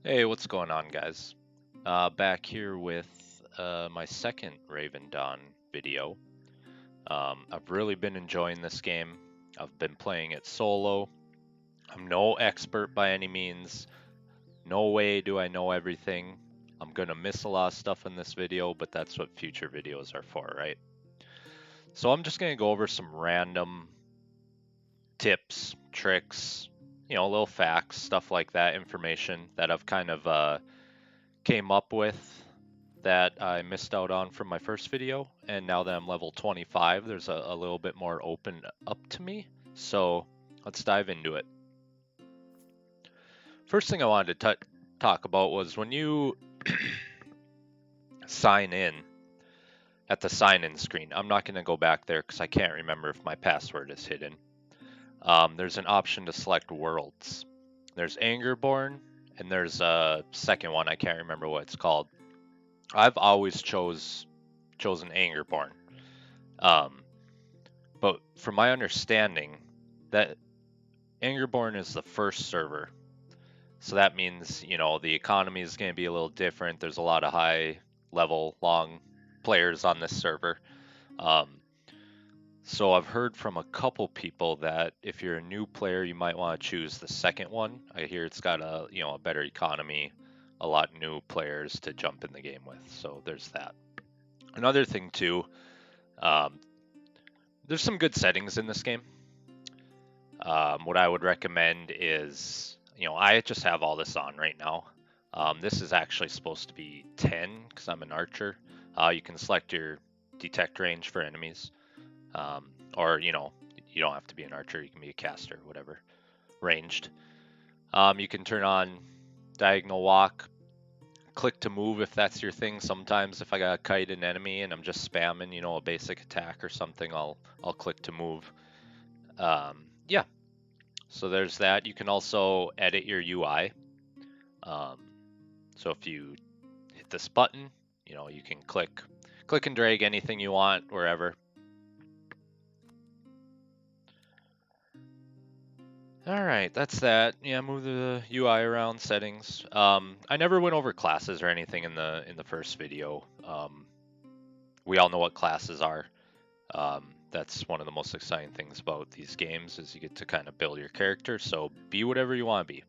Hey, what's going on, guys? Back here with my second Raven Dawn video. I've really been enjoying this game. I've been playing it solo. I'm no expert by any means. No way do I know everything. I'm gonna miss a lot of stuff in this video, but that's what future videos are for, right? So I'm just gonna go over some random tips, tricks, little facts, stuff like that, information that I've kind of came up with that I missed out on from my first video, and now that I'm level 25, there's a little bit more open up to me. So let's dive into it. First thing I wanted to talk about was when you sign in at the sign-in screen. I'm not going to go back there because I can't remember if my password is hidden. There's an option to select worlds. There's Angerborn, and there's a second one. I can't remember what it's called. I've always chosen Angerborn. But from my understanding, that Angerborn is the first server. So that means, the economy is going to be a little different. There's a lot of high level, long players on this server. So I've heard from a couple people that if you're a new player, you might want to choose the second one. I hear it's got a better economy, a lot new players to jump in the game with. So there's that. Another thing too, there's some good settings in this game. What I would recommend is, I just have all this on right now. This is actually supposed to be 10 because I'm an archer. You can select your detect range for enemies. Or, you don't have to be an archer. You can be a caster, whatever. Ranged. You can turn on diagonal walk. Click to move if that's your thing. Sometimes if I got to kite an enemy and I'm just spamming, a basic attack or something, I'll click to move. Yeah. So there's that. You can also edit your UI. So if you hit this button, you can click and drag anything you want wherever. All right, that's that. Yeah, move the UI around, settings. I never went over classes or anything in the first video. We all know what classes are. That's one of the most exciting things about these games is you get to kind of build your character. So be whatever you want to be.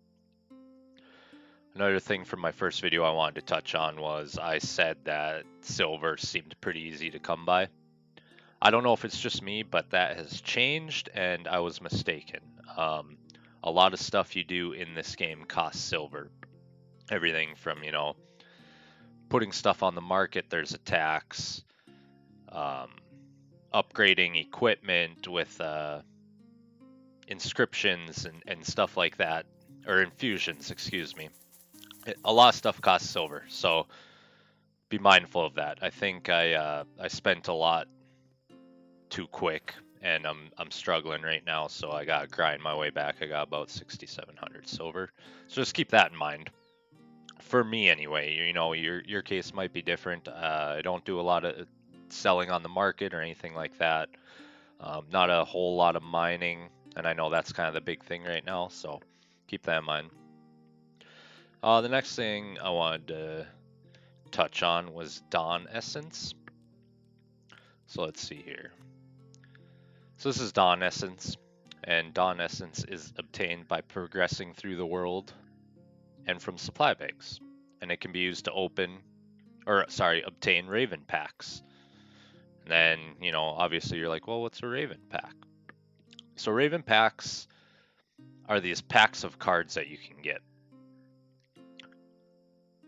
Another thing from my first video I wanted to touch on was I said that silver seemed pretty easy to come by. I don't know if it's just me, but that has changed and I was mistaken. A lot of stuff you do in this game costs silver. Everything from, putting stuff on the market, there's a tax. Upgrading equipment with inscriptions and stuff like that. Or infusions, excuse me. A lot of stuff costs silver, so be mindful of that. I think I spent a lot too quick, and I'm struggling right now, so I gotta grind my way back. I got about 6,700 silver, so just keep that in mind. For me, anyway, your case might be different. I don't do a lot of selling on the market or anything like that. Not a whole lot of mining, and I know that's kind of the big thing right now, so keep that in mind. The next thing I wanted to touch on was Dawn Essence. So let's see here. So this is Dawn Essence, and Dawn Essence is obtained by progressing through the world and from supply bags, and it can be used to obtain Raven packs. And then, obviously you're like, well, what's a Raven pack? So Raven packs are these packs of cards that you can get.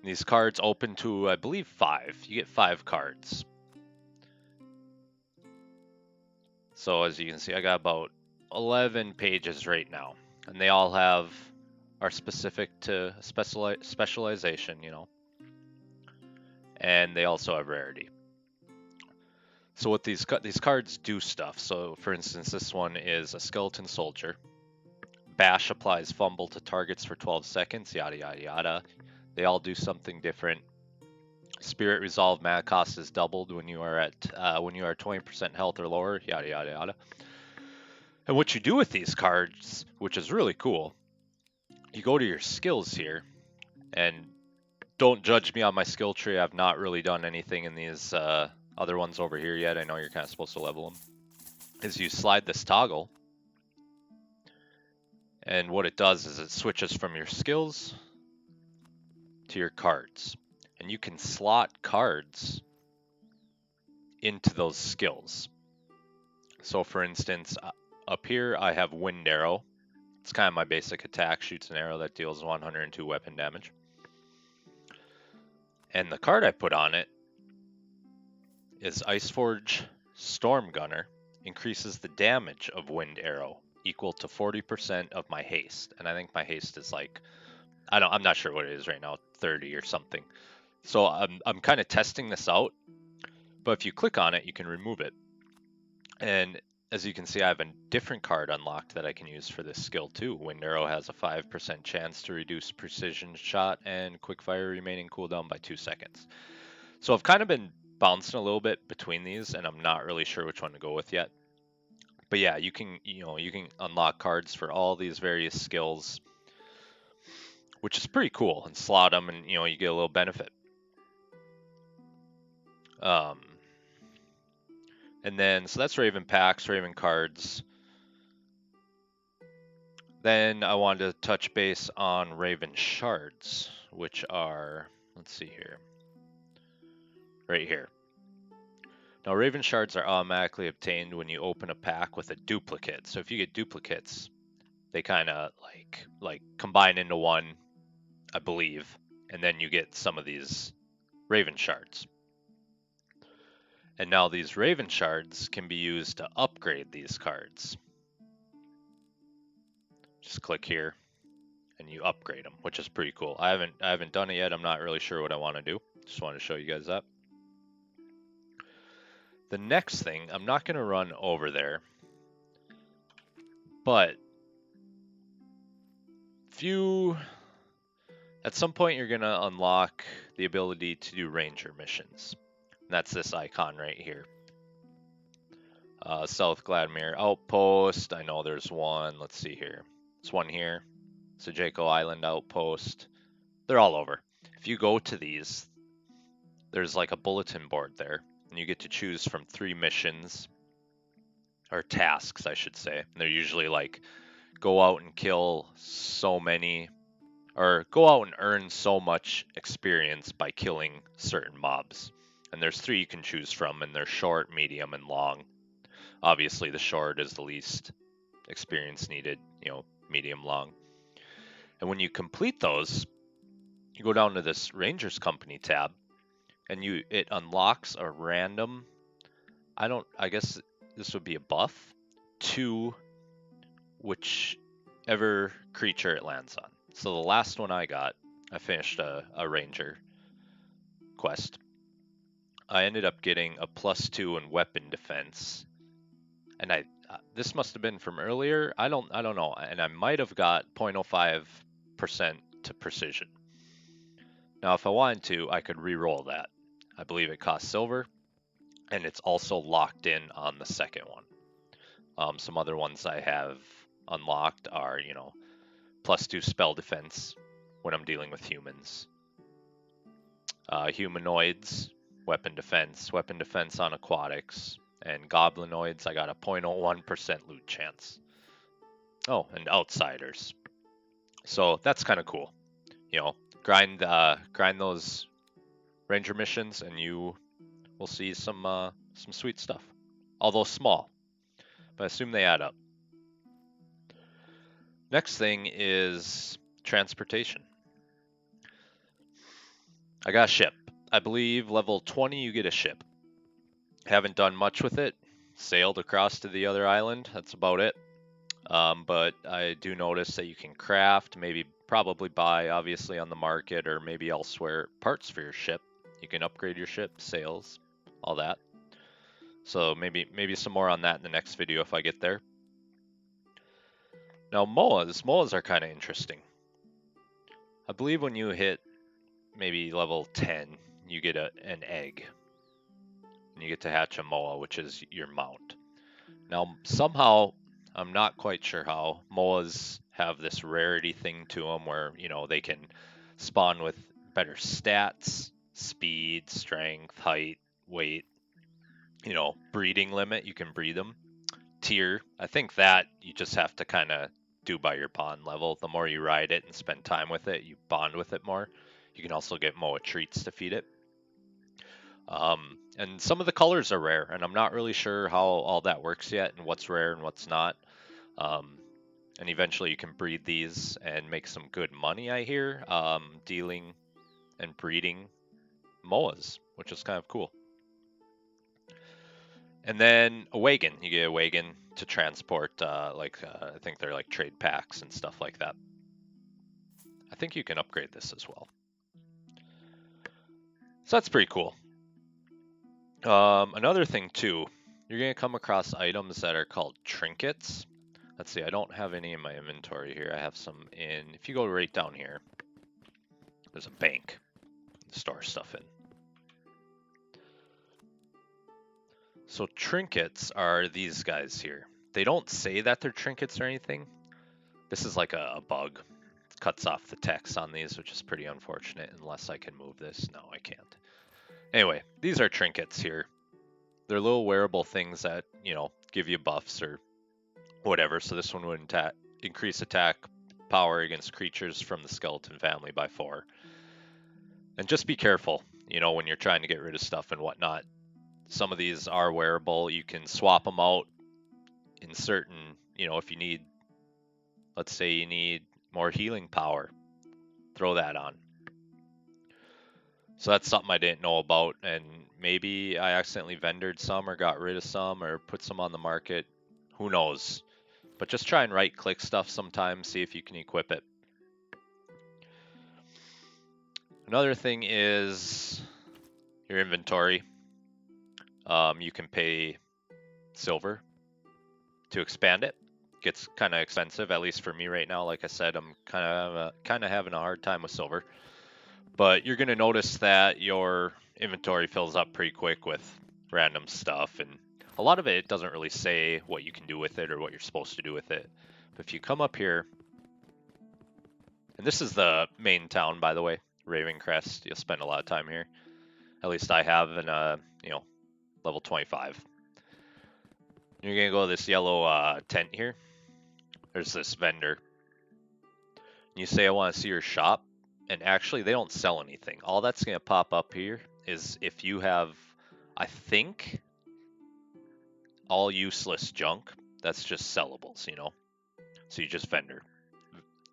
These cards open to, I believe, 5. You get 5 cards. So as you can see, I got about 11 pages right now, and they all are specific to specialization, and they also have rarity. So what these cards do stuff. So for instance, this one is a skeleton soldier. Bash applies fumble to targets for 12 seconds, yada yada yada. They all do something different. Spirit Resolve mana cost is doubled when you are 20% health or lower, yada yada yada. And what you do with these cards, which is really cool, you go to your skills here, And don't judge me on my skill tree. I've not really done anything in these other ones over here yet. I know you're kind of supposed to level them. Is you slide this toggle, and what it does is it switches from your skills to your cards. And you can slot cards into those skills. So for instance, up here I have Wind Arrow. It's kind of my basic attack, shoots an arrow that deals 102 weapon damage. And the card I put on it is Iceforge Storm Gunner, increases the damage of Wind Arrow equal to 40% of my haste. And I think my haste is like, I'm not sure what it is right now, 30 or something. So I'm kind of testing this out, but if you click on it, you can remove it. And as you can see, I have a different card unlocked that I can use for this skill too. Wind Arrow has a 5% chance to reduce precision shot and quickfire remaining cooldown by 2 seconds. So I've kind of been bouncing a little bit between these, and I'm not really sure which one to go with yet. But yeah, you can unlock cards for all these various skills, which is pretty cool, and slot them, and you get a little benefit. And then so that's Raven packs, Raven cards. Then I wanted to touch base on Raven shards, which are, let's see here, right here. Now, Raven shards are automatically obtained when you open a pack with a duplicate. So if you get duplicates, they kind of like combine into one, I believe, and then you get some of these Raven shards. And now these Raven shards can be used to upgrade these cards. Just click here and you upgrade them, which is pretty cool. I haven't done it yet. I'm not really sure what I want to do. Just want to show you guys that. The next thing, I'm not going to run over there, but at some point you're going to unlock the ability to do ranger missions. And that's this icon right here. South Gladmere Outpost. I know there's one. Let's see here. There's one here. Sajako Island Outpost. They're all over. If you go to these, there's like a bulletin board there, and you get to choose from 3 missions, or tasks, I should say. And they're usually like, go out and kill so many, or go out and earn so much experience by killing certain mobs. And there's 3 you can choose from, and they're short, medium, and long. Obviously, the short is the least experience needed, medium, long. And when you complete those, you go down to this Rangers Company tab, and it unlocks a random, I guess this would be a buff, to whichever creature it lands on. So the last one I finished a Ranger quest. I ended up getting a +2 in weapon defense, and this must have been from earlier. I don't know, and I might have got 0.05% to precision. Now, if I wanted to, I could re-roll that. I believe it costs silver, and it's also locked in on the second one. Some other ones I have unlocked are, +2 spell defense when I'm dealing with humans. Humanoids, weapon defense on aquatics, and goblinoids, I got a 0.01% loot chance. Oh, and outsiders. So that's kind of cool. Grind those ranger missions, and you will see some sweet stuff. Although small, but I assume they add up. Next thing is transportation. I got a ship. I believe level 20 you get a ship. Haven't done much with it. Sailed across to the other island. That's about it. But I do notice that you can craft, probably buy, obviously on the market or maybe elsewhere, parts for your ship. You can upgrade your ship, sails, all that. So maybe some more on that in the next video if I get there. Now MOAs are kind of interesting. I believe when you hit maybe level 10, you get an egg. And you get to hatch a MOA, which is your mount. Now, somehow, I'm not quite sure how, MOAs have this rarity thing to them where, they can spawn with better stats, speed, strength, height, weight, you know, breeding limit, you can breed them. Tier, I think that you just have to kind of do by your bond level. The more you ride it and spend time with it, you bond with it more. You can also get MOA treats to feed it. And some of the colors are rare, and I'm not really sure how all that works yet and what's rare and what's not. And eventually you can breed these and make some good money, I hear, dealing and breeding MOAs, which is kind of cool. And then a wagon, you get a wagon to transport, I think they're like trade packs and stuff like that. I think you can upgrade this as well. So that's pretty cool. Another thing too, you're gonna come across items that are called trinkets. Let's see, I don't have any in my inventory here. I have some in, if you go right down here, there's a bank to store stuff in. So trinkets are these guys here. They don't say that they're trinkets or anything. This is like a bug. It cuts off the text on these, which is pretty unfortunate unless I can move this. No, I can't. Anyway, these are trinkets here. They're little wearable things that, you know, give you buffs or whatever. So this one would increase attack power against creatures from the skeleton family by 4. And just be careful, you know, when you're trying to get rid of stuff and whatnot. Some of these are wearable. You can swap them out in certain, you know, if you need, let's say you need more healing power, throw that on. So that's something I didn't know about, and maybe I accidentally vendored some or got rid of some or put some on the market. Who knows? But just try and right click stuff sometimes, see if you can equip it. Another thing is your inventory. You can pay silver to expand it. Gets kind of expensive, at least for me right now. Like I said, I'm kind of having a hard time with silver. But you're going to notice that your inventory fills up pretty quick with random stuff, and a lot of it doesn't really say what you can do with it or what you're supposed to do with it. But if you come up here, and this is the main town, by the way, Ravencrest. You'll spend a lot of time here. At least I have in you know, level 25. You're gonna go to this yellow tent here. There's this vendor. You say, I want to see your shop, and actually they don't sell anything. All that's gonna pop up here is if you have, I think, all useless junk. That's just sellables, you know. So you just vendor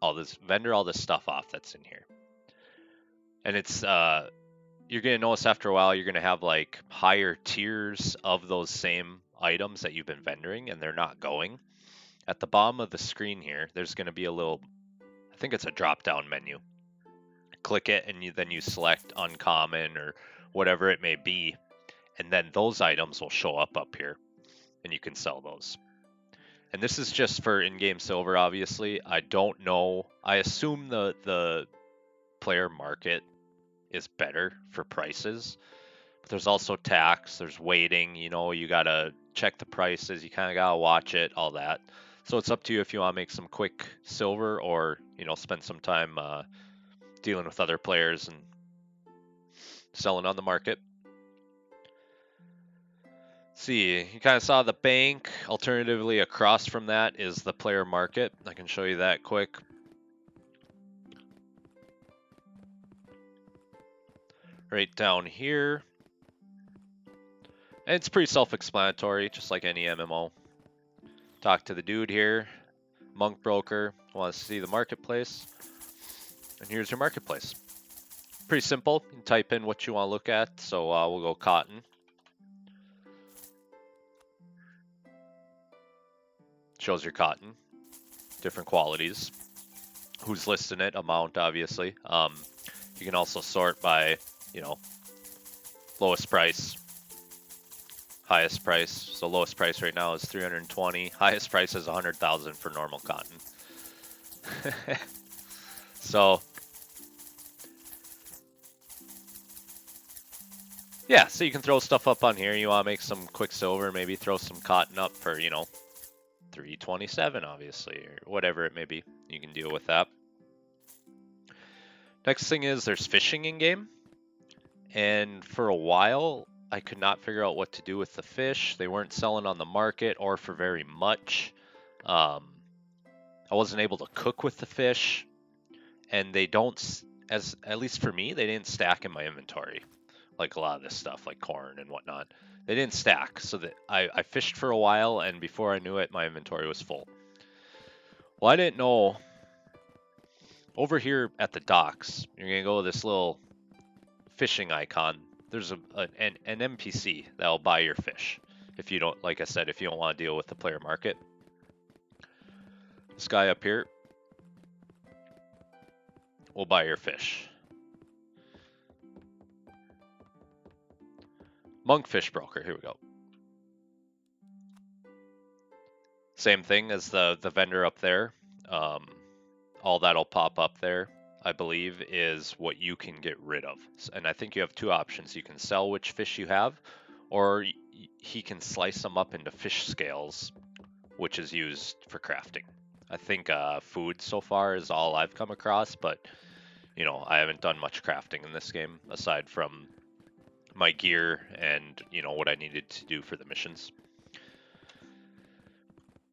all this stuff off that's in here, and it's you're gonna notice after a while you're gonna have like higher tiers of those same items that you've been vendoring, and they're not going. At the bottom of the screen here, there's gonna be a little, I think it's a drop-down menu. Click it, and then you select uncommon or whatever it may be, and then those items will show up here, and you can sell those. And this is just for in-game silver, obviously. I don't know. I assume the player market is better for prices. But there's also tax, there's waiting, you know, you gotta check the prices, you kind of gotta watch it, all that. So it's up to you if you want to make some quick silver or, you know, spend some time dealing with other players and selling on the market. See, you kind of saw the bank. Alternatively, across from that is the player market. I can show you that quick. Right down here. And it's pretty self-explanatory, just like any MMO. Talk to the dude here. Monk broker. Wants to see the marketplace. And here's your marketplace. Pretty simple. You can type in what you want to look at. So we'll go cotton. Shows your cotton, different qualities, who's listing it, amount, obviously. You can also sort by, you know, lowest price, highest price. So lowest price right now is 320. Highest price is 100,000 for normal cotton. So yeah, so you can throw stuff up on here. You want to make some quick silver, maybe throw some cotton up for, you know, 327, obviously, or whatever it may be. You can deal with that. Next thing is there's fishing in game, and for a while I could not figure out what to do with the fish. They weren't selling on the market or for very much. I wasn't able to cook with the fish, and they don't, as at least for me, they didn't stack in my inventory like a lot of this stuff, like corn and whatnot. They didn't stack, so that I fished for a while, and before I knew it, my inventory was full. Well, I didn't know. Over here at the docks, you're gonna go to this little fishing icon. There's an NPC that'll buy your fish. If you don't, like I said, if you don't want to deal with the player market. This guy up here will buy your fish. Monkfish broker, here we go. Same thing as the vendor up there. All that'll pop up there, I believe, is what you can get rid of. And I think you have two options. You can sell which fish you have, or he can slice them up into fish scales, which is used for crafting. I think food so far is all I've come across, but you know, I haven't done much crafting in this game aside from my gear and, you know, what I needed to do for the missions.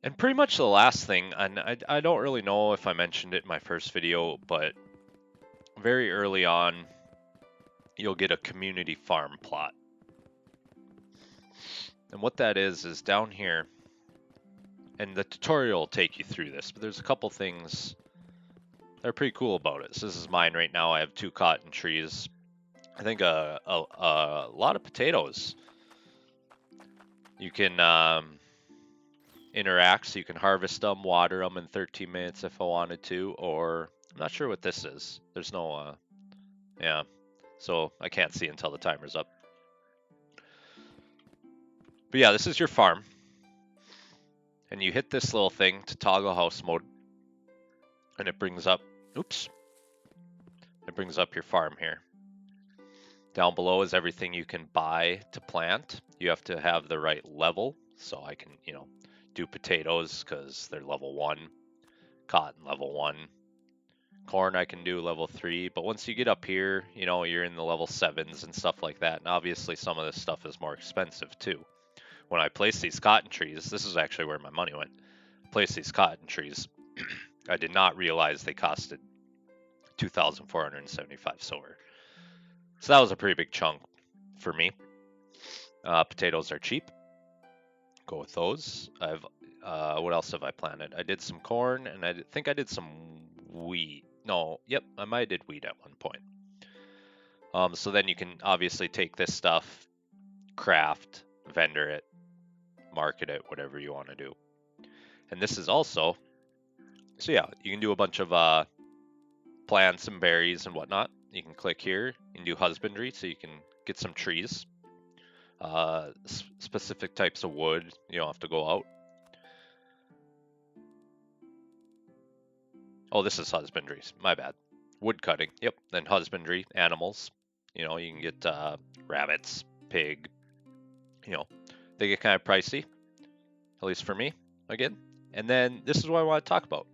And pretty much the last thing, and I don't really know if I mentioned it in my first video, but very early on, you'll get a community farm plot. And what that is down here, and the tutorial will take you through this, but there's a couple things that are pretty cool about it. So this is mine right now. I have 2 cotton trees. I think a lot of potatoes. You can interact, so you can harvest them, water them in 13 minutes if I wanted to, or I'm not sure what this is. There's no, yeah, so I can't see until the timer's up. But yeah, this is your farm. And you hit this little thing to toggle house mode, and it brings up, oops, it brings up your farm here. Down below is everything you can buy to plant. You have to have the right level, so I can, you know, do potatoes because they're level 1, cotton level 1, corn I can do level 3, but once you get up here, you know, you're in the level 7s and stuff like that, and obviously some of this stuff is more expensive too. When I placed these cotton trees, this is actually where my money went. I placed these cotton trees, I did not realize they costed 2,475 silver. So that was a pretty big chunk for me. Potatoes are cheap. Go with those. I've what else have I planted? I did some corn, and I think I did some wheat. No, yep, I might have did wheat at one point. So then you can obviously take this stuff, craft, vendor it, market it, whatever you want to do. And this is also, so yeah, you can do a bunch of plants and berries and whatnot. You can click here and do husbandry, so you can get some trees. Specific types of wood, you don't have to go out. Oh, this is husbandry, my bad. Wood cutting, yep, then husbandry, animals. You know, you can get rabbits, pig, you know, they get kind of pricey, at least for me, again. And then this is what I want to talk about.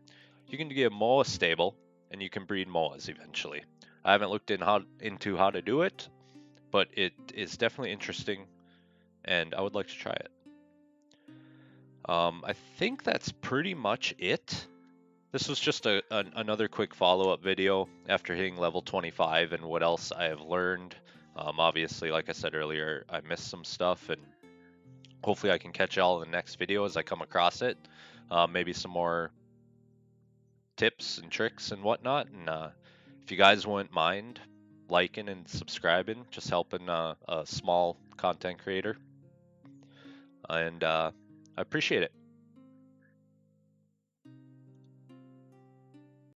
You can get a moa stable, and you can breed moas eventually. I haven't looked into how to do it, but it is definitely interesting, and I would like to try it. I think that's pretty much it. This was just another quick follow-up video after hitting level 25 and what else I have learned. Obviously, like I said earlier, I missed some stuff, and hopefully I can catch y'all in the next video as I come across it. Maybe some more tips and tricks and whatnot. And if you guys wouldn't mind liking and subscribing, just helping a small content creator. And I appreciate it.